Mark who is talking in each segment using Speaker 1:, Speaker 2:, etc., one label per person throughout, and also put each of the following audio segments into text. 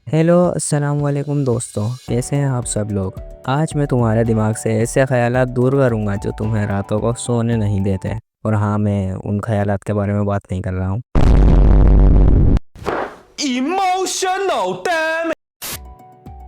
Speaker 1: Hello अस्सलाम वालेकुम दोस्तों, कैसे हैं आप सब लोग। आज मैं तुम्हारे दिमाग से ऐसे ख्यालात दूर करूंगा जो तुम्हें रातों को सोने नहीं देते। और हाँ, मैं उन ख्यालात के बारे में बात नहीं कर रहा हूँ।
Speaker 2: Emotional damage.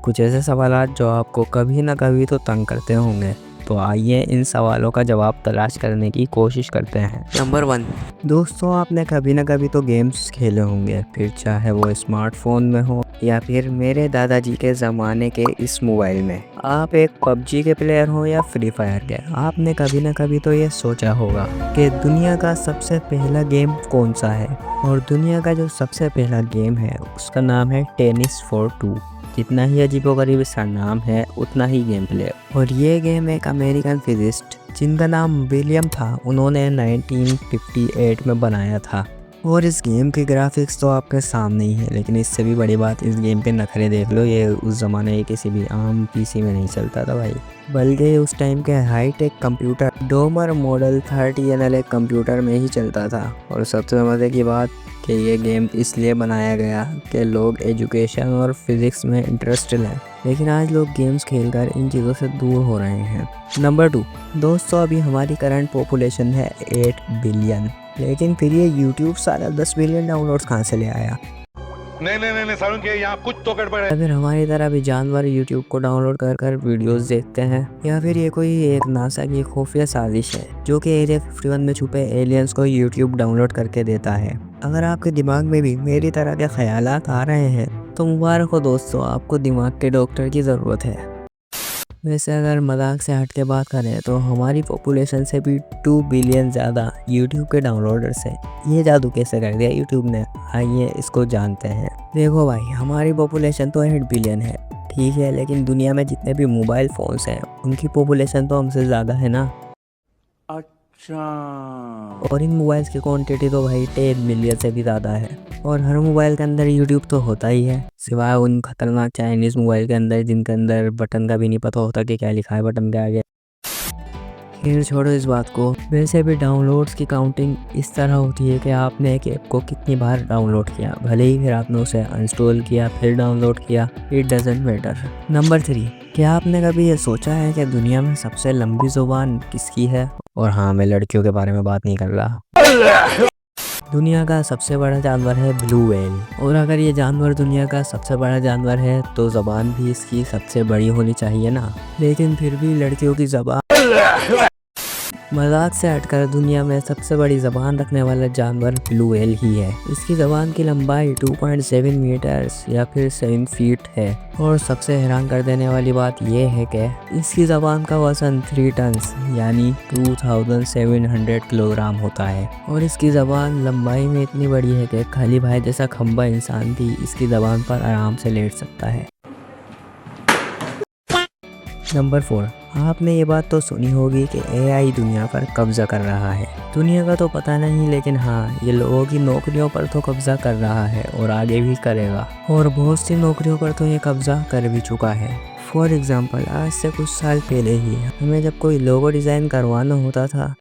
Speaker 1: कुछ ऐसे सवालात जो आपको कभी ना कभी तो तंग करते होंगे। तो आइए इन सवालों का जवाब तलाश करने की कोशिश करते हैं। नंबर 1, दोस्तों आपने कभी ना कभी तो गेम्स खेले होंगे, फिर चाहे वो स्मार्टफोन में हो या फिर मेरे दादाजी के ज़माने के इस मोबाइल में। आप एक पबजी के प्लेयर हो या फ्री फायर के, आपने कभी ना कभी तो ये सोचा होगा कि दुनिया का सबसे पहला गेम कौन सा है। और दुनिया का जो सबसे पहला गेम है उसका नाम है टेनिस फॉर टू। जितना ही अजीबोगरीब इसका नाम है उतना ही गेम प्ले। और ये गेम एक अमेरिकन फिजिस्ट जिनका नाम विलियम था, उन्होंने 1958 में बनाया था। और इस गेम के ग्राफिक्स तो आपके सामने ही है, लेकिन इससे भी बड़ी बात, इस गेम के नखरे देख लो। ये उस ज़माने के किसी भी आम पीसी में नहीं चलता था भाई, बल्कि उस टाइम के hi tech computer Domar model 30NL एक कंप्यूटर में ही चलता था। और सबसे मज़े की बात कि ये गेम इसलिए बनाया गया कि लोग एजुकेशन और फिज़िक्स में इंटरेस्टेड हैं, लेकिन आज लोग गेम्स खेलकर इन चीज़ों से दूर हो रहे हैं। नंबर 2, दोस्तों अभी हमारी करंट पॉपुलेशन है 8 बिलियन, लेकिन फिर ये यूट्यूब सारा 10 बिलियन डाउनलोड्स कहाँ से ले आया।
Speaker 2: नहीं सारुण के यहाँ कुछ तो गड़बड़ है।
Speaker 1: अगर हमारी तरह भी जानवर यूट्यूब को डाउनलोड कर कर वीडियोस देखते हैं, या फिर ये कोई एक नासा की खुफिया साजिश है जो कि एरिया 51 में छुपे एलियंस को यूट्यूब डाउनलोड करके देता है। अगर आपके दिमाग में भी मेरी तरह के ख्यालात आ रहे हैं तो मुबारक हो दोस्तों, आपको दिमाग के डॉक्टर की ज़रूरत है। वैसे अगर मजाक से हट के बात करें तो हमारी पॉपुलेशन से भी 2 बिलियन ज़्यादा यूट्यूब के डाउनलोडर्स हैं। ये जादू कैसे कर दिया यूट्यूब ने, आइए इसको जानते हैं। देखो भाई, हमारी पॉपुलेशन तो 8 बिलियन है, ठीक है, लेकिन दुनिया में जितने भी मोबाइल फ़ोन्स हैं उनकी पॉपुलेशन तो हमसे ज़्यादा है ना।
Speaker 2: अच्छा।
Speaker 1: और इन मोबाइल्स की क्वांटिटी तो भाई 10 मिलियन से भी ज़्यादा है। और हर मोबाइल के अंदर यूट्यूब तो होता ही है, सिवाय उन खतरनाक चाइनीज़ मोबाइल के अंदर जिनके अंदर बटन का भी नहीं पता होता कि क्या लिखा है बटन के आगे। खैर छोड़ो इस बात को। वैसे भी डाउनलोड्स की काउंटिंग इस तरह होती है कि आपने एक ऐप को कितनी बार डाउनलोड किया, भले ही फिर आपने उसे अनइंस्टॉल किया फिर डाउनलोड किया, इट डजंट मैटर। नंबर 3, क्या आपने कभी ये सोचा है कि दुनिया में सबसे लंबी ज़ुबान किसकी है। और हाँ, मैं लड़कियों के बारे में बात नहीं कर रहा। दुनिया का सबसे बड़ा जानवर है ब्लू व्हेल। और अगर ये जानवर दुनिया का सबसे बड़ा जानवर है तो ज़बान भी इसकी सबसे बड़ी होनी चाहिए ना। लेकिन फिर भी लड़कियों की ज़बान, मजाक से हटकर दुनिया में सबसे बड़ी ज़बान रखने वाला जानवर ब्लू व्हेल ही है। इसकी ज़बान की लंबाई 2.7 मीटर्स या फिर 7 फीट है। और सबसे हैरान कर देने वाली बात यह है कि इसकी ज़बान का वज़न 3 टन्स यानी 2700 किलोग्राम होता है। और इसकी ज़बान लंबाई में इतनी बड़ी है कि खाली भाई जैसा खंबा इंसान भी इसकी ज़बान पर आराम से लेट सकता है। नंबर 4, आपने ये बात तो सुनी होगी कि AI दुनिया पर कब्जा कर रहा है। दुनिया का तो पता नहीं, लेकिन हाँ, ये लोगों की नौकरियों पर तो कब्जा कर रहा है और आगे भी करेगा। और बहुत सी नौकरियों पर तो ये कब्जा कर भी चुका है। फॉर एग्ज़ाम्पल, आज से कुछ साल पहले ही हमें जब कोई लोगो डिज़ाइन करवाना होता था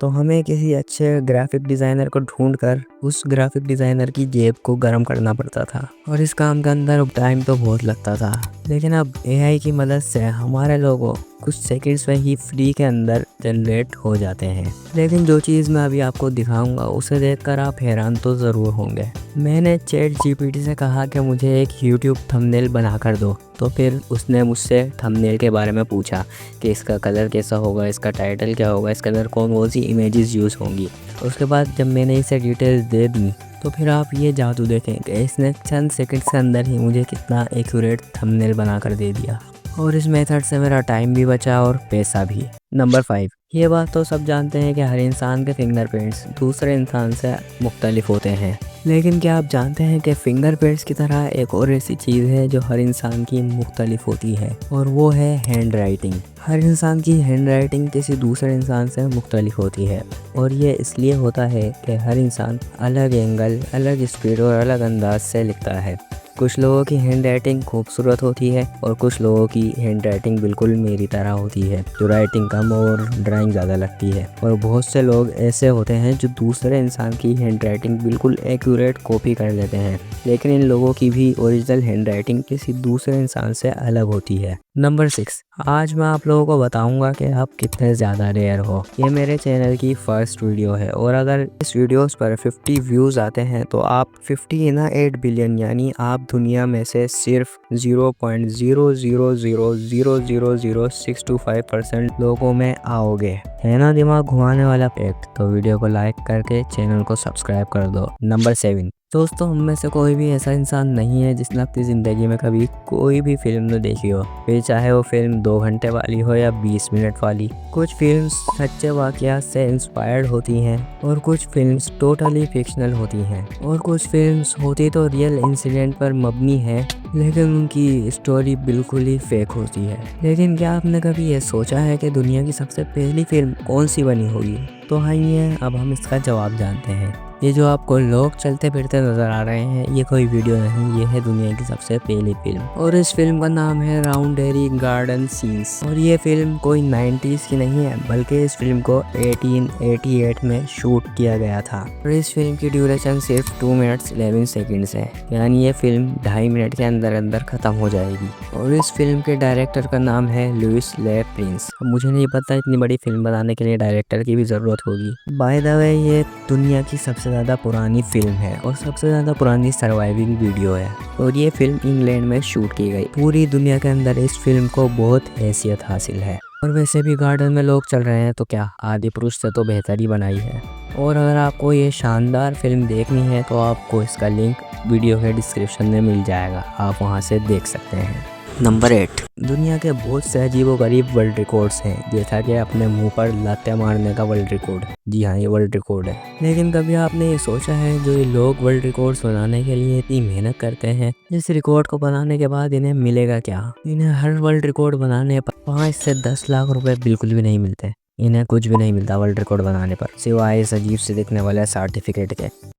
Speaker 1: तो हमें किसी अच्छे ग्राफिक डिज़ाइनर को ढूंढकर उस ग्राफिक डिज़ाइनर की जेब को गर्म करना पड़ता था। और इस काम के अंदर टाइम तो बहुत लगता था। लेकिन अब AI की मदद से हमारे लोगों कुछ सेकंड्स में ही फ्री के अंदर जनरेट हो जाते हैं। लेकिन जो चीज़ मैं अभी आपको दिखाऊंगा उसे देखकर आप हैरान तो ज़रूर होंगे। मैंने ChatGPT से कहा कि मुझे एक YouTube थंबनेल बना कर दो, तो फिर उसने मुझसे थंबनेल के बारे में पूछा कि इसका कलर कैसा होगा, इसका टाइटल क्या होगा, इसके अंदर कौन सी इमेजेस यूज़ होंगी। उसके बाद जब मैंने इसे डिटेल्स दे दी तो फिर आप ये जादू देखें कि इसने चंद सेकंड के अंदर ही मुझे कितना एक्यूरेट थंबनेल बना कर दे दिया। और इस मेथड से मेरा टाइम भी बचा और पैसा भी। नंबर 5, ये बात तो सब जानते हैं कि हर इंसान के फिंगरप्रिंट्स दूसरे इंसान से मुख्तलिफ होते हैं। लेकिन क्या आप जानते हैं कि फिंगरप्रिंट्स की तरह एक और ऐसी चीज़ है जो हर इंसान की मुख्तलिफ होती है, और वो है हैंड राइटिंग। हर इंसान की हैंड राइटिंग किसी दूसरे इंसान से मुख्तलिफ होती है। और ये इसलिए होता है कि हर इंसान अलग एंगल, अलग स्पीड और अलग अंदाज से लिखता है। कुछ लोगों की हैंड राइटिंग खूबसूरत होती है और कुछ लोगों की हैंड राइटिंग बिल्कुल मेरी तरह होती है, जो राइटिंग कम और ड्राइंग ज़्यादा लगती है। और बहुत से लोग ऐसे होते हैं जो दूसरे इंसान की हैंड राइटिंग बिल्कुल एक्यूरेट कॉपी कर लेते हैं, लेकिन इन लोगों की भी ओरिजिनल हैंड राइटिंग किसी दूसरे इंसान से अलग होती है। नंबर 6, आज मैं आप लोगों को बताऊंगा कि आप कितने ज़्यादा रेयर हो। ये मेरे चैनल की फर्स्ट वीडियो है और अगर इस वीडियोस पर 50 व्यूज़ आते हैं तो आप 50 ना 8 बिलियन यानी आप दुनिया में से सिर्फ 0.000000625% लोगों में आओगे। है ना दिमाग घुमाने वाला फैक्ट? तो वीडियो को लाइक करके चैनल को सब्सक्राइब कर दो। नंबर 7, दोस्तों हम में से कोई भी ऐसा इंसान नहीं है जिसने अपनी ज़िंदगी में कभी कोई भी फिल्म न देखी हो, फिर चाहे वो फिल्म 2 घंटे वाली हो या 20 मिनट वाली। कुछ फिल्म्स सच्चे वाक़यात से इंस्पायर्ड होती हैं और कुछ फिल्म्स टोटली फिक्शनल होती हैं और कुछ फिल्म्स होती तो रियल इंसिडेंट पर मबनी है, लेकिन उनकी स्टोरी बिल्कुल ही फेक होती है। लेकिन क्या आपने कभी ये सोचा है कि दुनिया की सबसे पहली फिल्म कौन सी बनी होगी? तो आइए अब हम इसका जवाब जानते हैं। ये जो आपको लोग चलते फिरते नज़र आ रहे हैं, ये कोई वीडियो नहीं, ये है दुनिया की सबसे पहली फिल्म और इस फिल्म का नाम है राउंडेरी गार्डन सीन्स। और ये फिल्म कोई 90s की नहीं है, बल्कि इस फिल्म को 1888 में शूट किया गया था और इस फिल्म की ड्यूरेशन सिर्फ 2 मिनट्स 11 सेकेंड्स है, यानी ये फिल्म 2.5 मिनट के अंदर अंदर ख़त्म हो जाएगी। और इस फिल्म के डायरेक्टर का नाम है लुइस ले प्रिंस। मुझे नहीं पता इतनी बड़ी फिल्म बनाने के लिए डायरेक्टर की भी ज़रूरत होगी। बाय द वे ये दुनिया की सबसे ज़्यादा पुरानी फिल्म है और सबसे ज़्यादा पुरानी सर्वाइविंग वीडियो है और ये फिल्म इंग्लैंड में शूट की गई। पूरी दुनिया के अंदर इस फिल्म को बहुत हैसियत हासिल है। और वैसे भी गार्डन में लोग चल रहे हैं तो क्या आदि पुरुष से तो बेहतर ही बनाई है। और अगर आपको ये शानदार फिल्म देखनी है तो आपको इसका लिंक वीडियो के डिस्क्रिप्शन में मिल जाएगा, आप वहाँ से देख सकते हैं। नंबर 8, दुनिया के बहुत से अजीबोगरीब वर्ल्ड रिकॉर्ड्स हैं, जैसा कि अपने मुंह पर लाते मारने का वर्ल्ड रिकॉर्ड। जी हाँ, ये वर्ल्ड रिकॉर्ड है। लेकिन कभी आपने ये सोचा है जो ये लोग वर्ल्ड रिकॉर्ड्स बनाने के लिए इतनी मेहनत करते हैं, इस रिकॉर्ड को बनाने के बाद इन्हें मिलेगा क्या? इन्हें हर वर्ल्ड रिकॉर्ड बनाने पर 5 से 10 लाख रुपए बिल्कुल भी नहीं मिलते। इन्हें कुछ भी नहीं मिलता वर्ल्ड रिकॉर्ड बनाने पर, सिवाय इस अजीब से दिखने वाले सर्टिफिकेट के।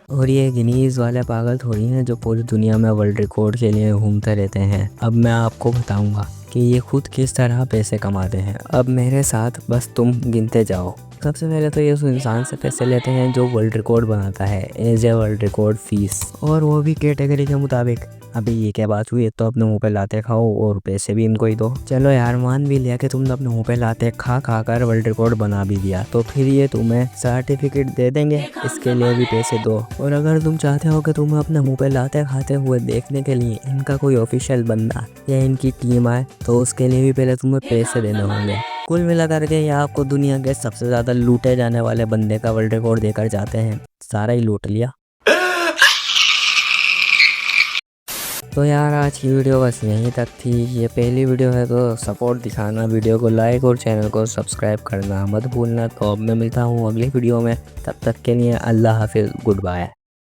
Speaker 1: और ये गिनीज वाले पागल थोड़ी हैं जो पूरी दुनिया में वर्ल्ड रिकॉर्ड के लिए घूमते रहते हैं। अब मैं आपको बताऊंगा कि ये खुद किस तरह पैसे कमाते हैं। अब मेरे साथ बस तुम गिनते जाओ। सबसे पहले तो ये उस इंसान से पैसे लेते हैं जो वर्ल्ड रिकॉर्ड बनाता है as a world record fees, और वो भी कैटेगरी के मुताबिक। अभी ये क्या बात हुई? तो अपने मुंह पे लाते खाओ और पैसे भी इनको ही दो। चलो यार, मान भी लिया कि तुमने अपने मुंह पे लाते खा कर वर्ल्ड रिकॉर्ड बना भी दिया, तो फिर ये तुम्हें सर्टिफिकेट दे देंगे, इसके लिए भी पैसे दो। और अगर तुम चाहते हो कि तुम्हें अपने मुंह पे लाते खाते हुए देखने के लिए इनका कोई ऑफिशियल बंदा या इनकी टीम आए, तो उसके लिए भी पहले तुम्हें पैसे देने होंगे। कुल मिलाकर के ये आपको दुनिया के सबसे ज़्यादा लूटे जाने वाले बंदे का वर्ल्ड रिकॉर्ड देकर जाते हैं। सारा ही लूट लिया। तो यार आज की वीडियो बस यहीं तक थी। ये पहली वीडियो है तो सपोर्ट दिखाना, वीडियो को लाइक और चैनल को सब्सक्राइब करना मत भूलना। तो अब मैं मिलता हूँ अगली वीडियो में, तब तक के लिए अल्लाह हाफिज़, गुड बाय।